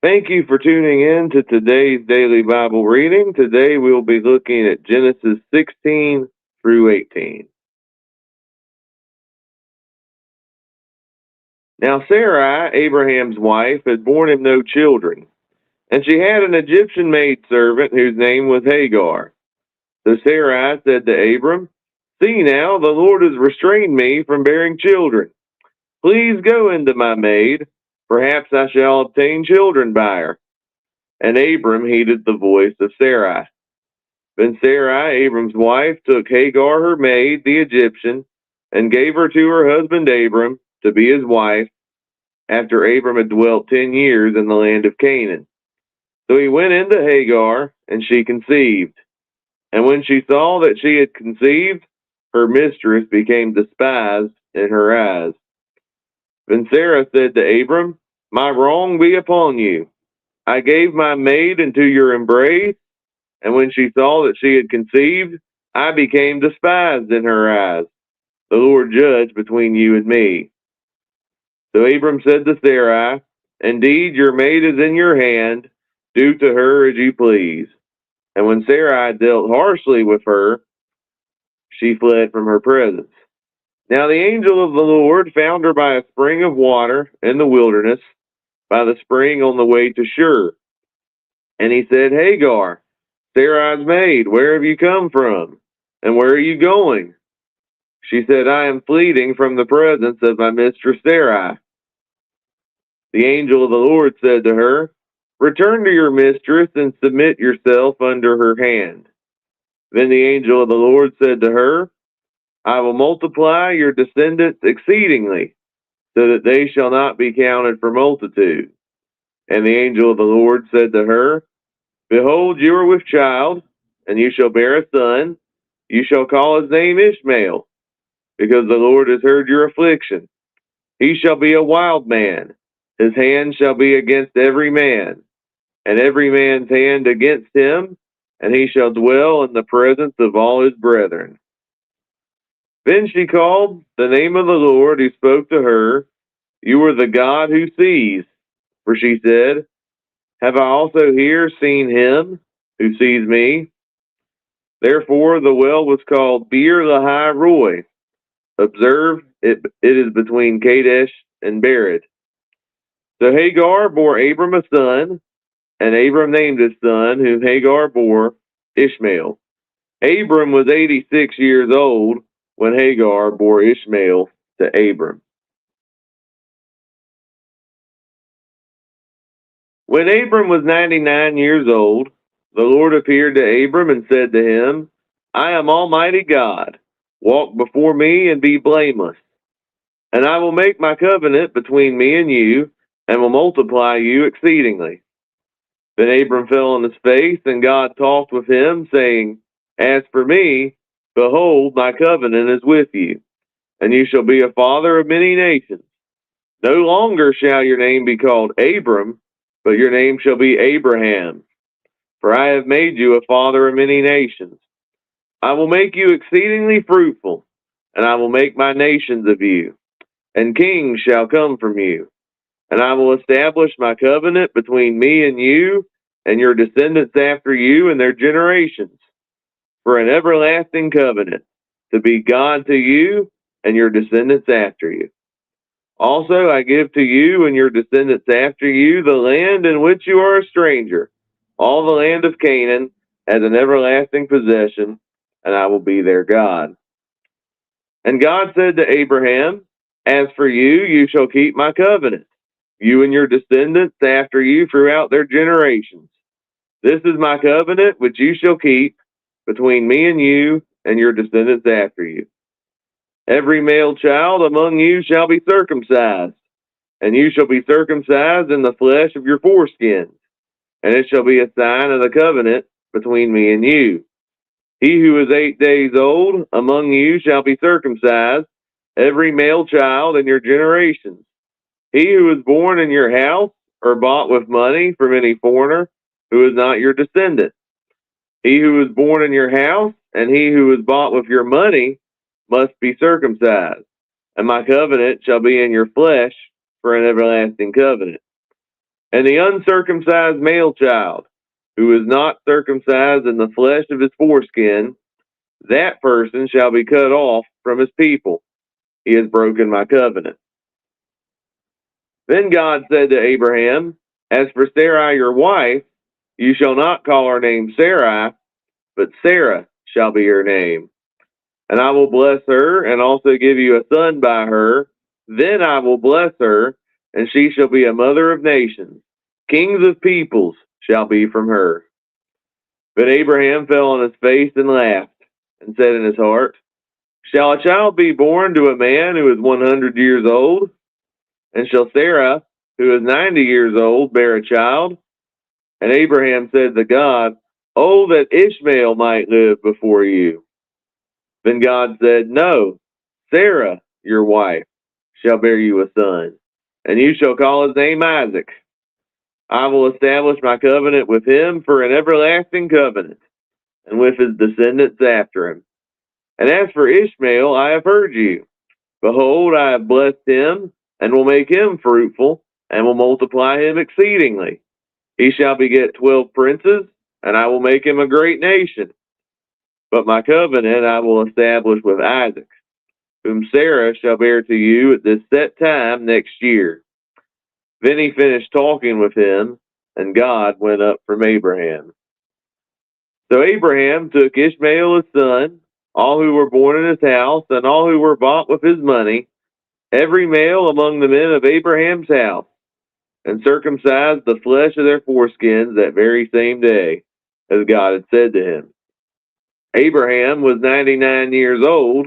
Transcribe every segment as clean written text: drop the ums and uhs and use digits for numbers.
Thank you for tuning in to today's daily Bible reading. Today we'll be looking at Genesis 16 through 18. Now Sarai, Abraham's wife, had borne him no children, and she had an Egyptian maidservant whose name was Hagar. So Sarai said to Abram, "See now, the Lord has restrained me from bearing children. Please go into my maid. Perhaps I shall obtain children by her." And Abram heeded the voice of Sarai. Then Sarai, Abram's wife, took Hagar, her maid, the Egyptian, and gave her to her husband Abram to be his wife, after Abram had dwelt 10 years in the land of Canaan. So he went into Hagar, and she conceived. And when she saw that she had conceived, her mistress became despised in her eyes. Then Sarah said to Abram, "My wrong be upon you. I gave my maid into your embrace, and when she saw that she had conceived, I became despised in her eyes. The Lord judge between you and me." So Abram said to Sarai, "Indeed, your maid is in your hand. Do to her as you please." And when Sarai dealt harshly with her, she fled from her presence. Now the angel of the Lord found her by a spring of water in the wilderness, by the spring on the way to Shur. And he said, "Hagar, Sarai's maid, where have you come from? And where are you going?" She said, "I am fleeing from the presence of my mistress Sarai." The angel of the Lord said to her, "Return to your mistress and submit yourself under her hand." Then the angel of the Lord said to her, "I will multiply your descendants exceedingly, so that they shall not be counted for multitude." And the angel of the Lord said to her, "Behold, you are with child, and you shall bear a son. You shall call his name Ishmael, because the Lord has heard your affliction. He shall be a wild man. His hand shall be against every man, and every man's hand against him, and he shall dwell in the presence of all his brethren." Then she called the name of the Lord who spoke to her, "You are the God who sees." For she said, "Have I also here seen him who sees me?" Therefore the well was called Beer Lahai Roi. Observe, it is between Kadesh and Bered. So Hagar bore Abram a son, and Abram named his son, whom Hagar bore, Ishmael. Abram was 86 years old when Hagar bore Ishmael to Abram. When Abram was 99 years old, the Lord appeared to Abram and said to him, "I am Almighty God. Walk before me and be blameless. And I will make my covenant between me and you, and will multiply you exceedingly." Then Abram fell on his face, and God talked with him, saying, "As for me, behold, my covenant is with you, and you shall be a father of many nations. No longer shall your name be called Abram, but your name shall be Abraham, for I have made you a father of many nations. I will make you exceedingly fruitful, and I will make my nations of you, and kings shall come from you. And I will establish my covenant between me and you, and your descendants after you and their generations, for an everlasting covenant, to be God to you and your descendants after you. Also I give to you and your descendants after you the land in which you are a stranger, all the land of Canaan, as an everlasting possession, and I will be their God." And God said to Abraham, "As for you, you shall keep my covenant, you and your descendants after you throughout their generations. This is my covenant which you shall keep between me and you and your descendants after you. Every male child among you shall be circumcised, and you shall be circumcised in the flesh of your foreskins, and it shall be a sign of the covenant between me and you. He who is 8 days old among you shall be circumcised, every male child in your generations. He who is born in your house or bought with money from any foreigner who is not your descendant. He who is born in your house and he who is bought with your money must be circumcised, and my covenant shall be in your flesh for an everlasting covenant. And the uncircumcised male child, who is not circumcised in the flesh of his foreskin, that person shall be cut off from his people. He has broken my covenant. Then God said to Abraham, As for Sarai your wife, you shall not call her name Sarai, but Sarah shall be her name. And I will bless her, and also give you a son by her. Then I will bless her, and she shall be a mother of nations. Kings of peoples shall be from her. But Abraham fell on his face and laughed, and said in his heart, Shall a child be born to a man who is 100 years old? And shall Sarah, who is 90 years old, bear a child? And Abraham said to God, Oh, that Ishmael might live before you. Then God said, No, Sarah, your wife, shall bear you a son, and you shall call his name Isaac. I will establish my covenant with him for an everlasting covenant, and with his descendants after him. And as for Ishmael, I have heard you. Behold, I have blessed him, and will make him fruitful, and will multiply him exceedingly. He shall beget 12 princes, and I will make him a great nation. But my covenant I will establish with Isaac, whom Sarah shall bear to you at this set time next year. Then he finished talking with him, and God went up from Abraham. So Abraham took Ishmael his son, all who were born in his house, and all who were bought with his money, every male among the men of Abraham's house, and circumcised the flesh of their foreskins that very same day, as God had said to him. Abraham was 99 years old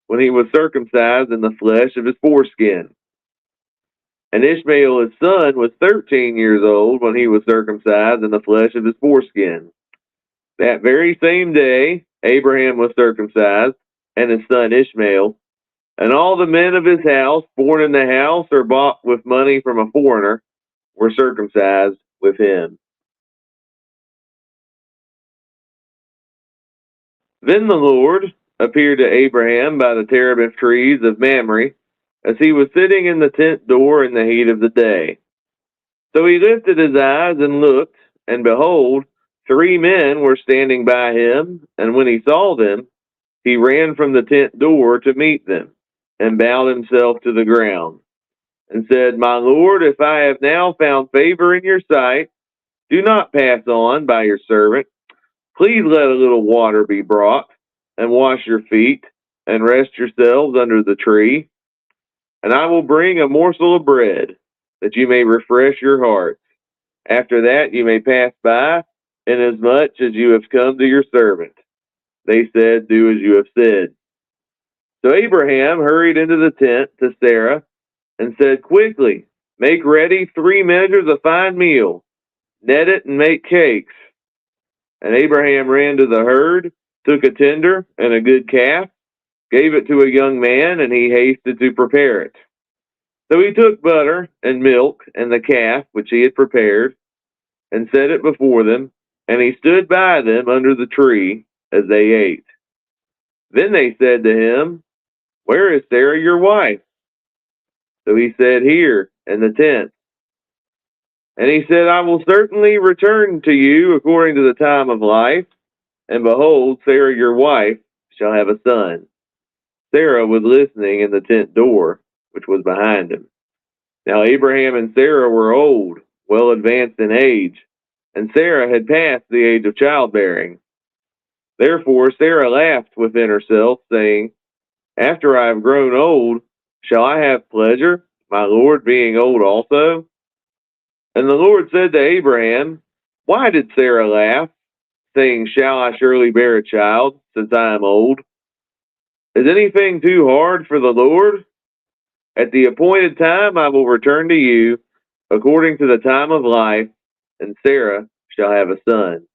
when he was circumcised in the flesh of his foreskin. And Ishmael his son was 13 years old when he was circumcised in the flesh of his foreskin. That very same day, Abraham was circumcised, and his son Ishmael, and all the men of his house, born in the house or bought with money from a foreigner, were circumcised with him. Then the Lord appeared to Abraham by the terebinth trees of Mamre, as he was sitting in the tent door in the heat of the day. So he lifted his eyes and looked, and behold, 3 men were standing by him, and when he saw them, he ran from the tent door to meet them, and bowed himself to the ground, and said, My Lord, if I have now found favor in your sight, do not pass on by your servant. Please let a little water be brought, and wash your feet, and rest yourselves under the tree. And I will bring a morsel of bread, that you may refresh your hearts. After that you may pass by, inasmuch as you have come to your servant. They said, Do as you have said. So Abraham hurried into the tent to Sarah, and said, Quickly, make ready 3 measures of fine meal, knead it and make cakes. And Abraham ran to the herd, took a tender and a good calf, gave it to a young man, and he hasted to prepare it. So he took butter and milk and the calf which he had prepared, and set it before them, and he stood by them under the tree as they ate. Then they said to him, Where is Sarah your wife? So he said, Here, in the tent. And he said, I will certainly return to you according to the time of life, and behold, Sarah your wife shall have a son. Sarah was listening in the tent door, which was behind him. Now Abraham and Sarah were old, well advanced in age, and Sarah had passed the age of childbearing. Therefore Sarah laughed within herself, saying, After I have grown old, shall I have pleasure, my Lord being old also? And the Lord said to Abraham, Why did Sarah laugh, saying, Shall I surely bear a child, since I am old? Is anything too hard for the Lord? At the appointed time I will return to you, according to the time of life, and Sarah shall have a son.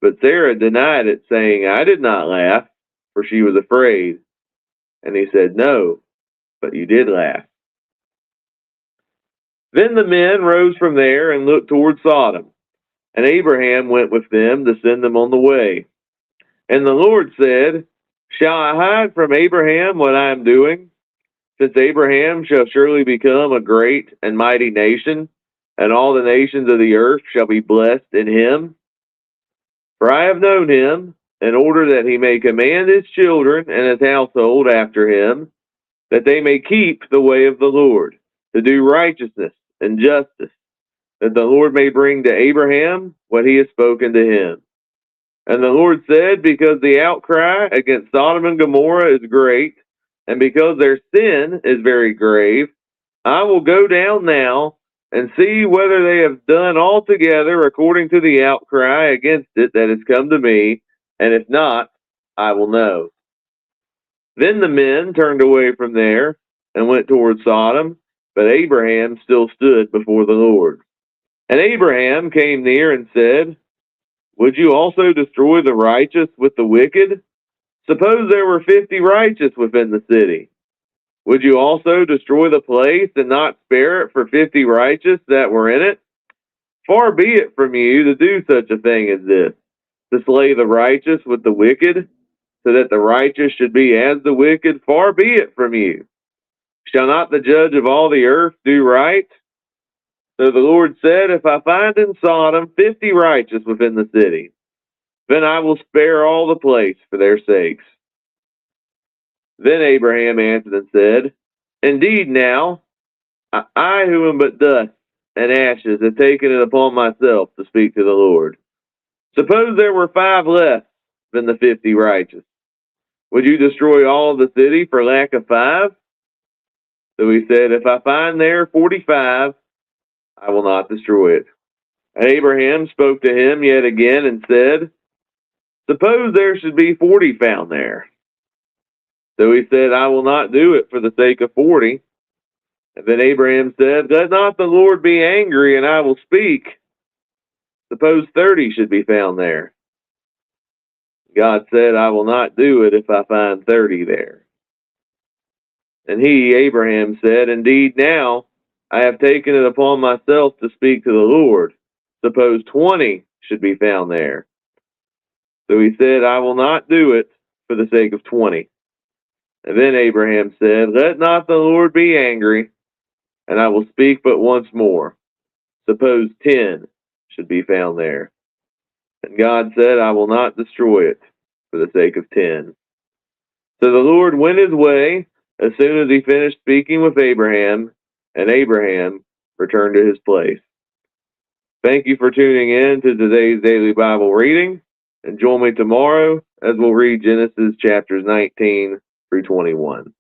But Sarah denied it, saying, I did not laugh, for she was afraid. And he said, No, but you did laugh. Then the men rose from there and looked toward Sodom, and Abraham went with them to send them on the way. And the Lord said, Shall I hide from Abraham what I am doing? Since Abraham shall surely become a great and mighty nation, and all the nations of the earth shall be blessed in him. For I have known him, in order that he may command his children and his household after him, that they may keep the way of the Lord, to do righteousness and justice, that the Lord may bring to Abraham what he has spoken to him. And the Lord said, because the outcry against Sodom and Gomorrah is great, and because their sin is very grave, I will go down now and see whether they have done altogether according to the outcry against it that has come to me, and if not, I will know. Then the men turned away from there and went toward Sodom, but Abraham still stood before the Lord. And Abraham came near and said, would you also destroy the righteous with the wicked? Suppose there were 50 righteous within the city. Would you also destroy the place and not spare it for 50 righteous that were in it? Far be it from you to do such a thing as this, to slay the righteous with the wicked, so that the righteous should be as the wicked. Far be it from you. Shall not the judge of all the earth do right? So the Lord said, if I find in Sodom 50 righteous within the city, then I will spare all the place for their sakes. Then Abraham answered and said, indeed now, I who am but dust and ashes have taken it upon myself to speak to the Lord. Suppose there were 5 less than the 50 righteous. Would you destroy all of the city for lack of 5? So he said, if I find there 45, I will not destroy it. And Abraham spoke to him yet again and said, suppose there should be 40 found there. So he said, I will not do it for the sake of 40. And then Abraham said, let not the Lord be angry, and I will speak. Suppose 30 should be found there. God said, I will not do it if I find 30 there. And he, Abraham, said, indeed now I have taken it upon myself to speak to the Lord. Suppose 20 should be found there. So he said, I will not do it for the sake of 20. And then Abraham said, let not the Lord be angry, and I will speak but once more. Suppose 10 should be found there. And God said, I will not destroy it for the sake of 10. So the Lord went his way as soon as he finished speaking with Abraham, and Abraham returned to his place. Thank you for tuning in to today's daily Bible reading, and join me tomorrow as we'll read Genesis chapters 19 through 21.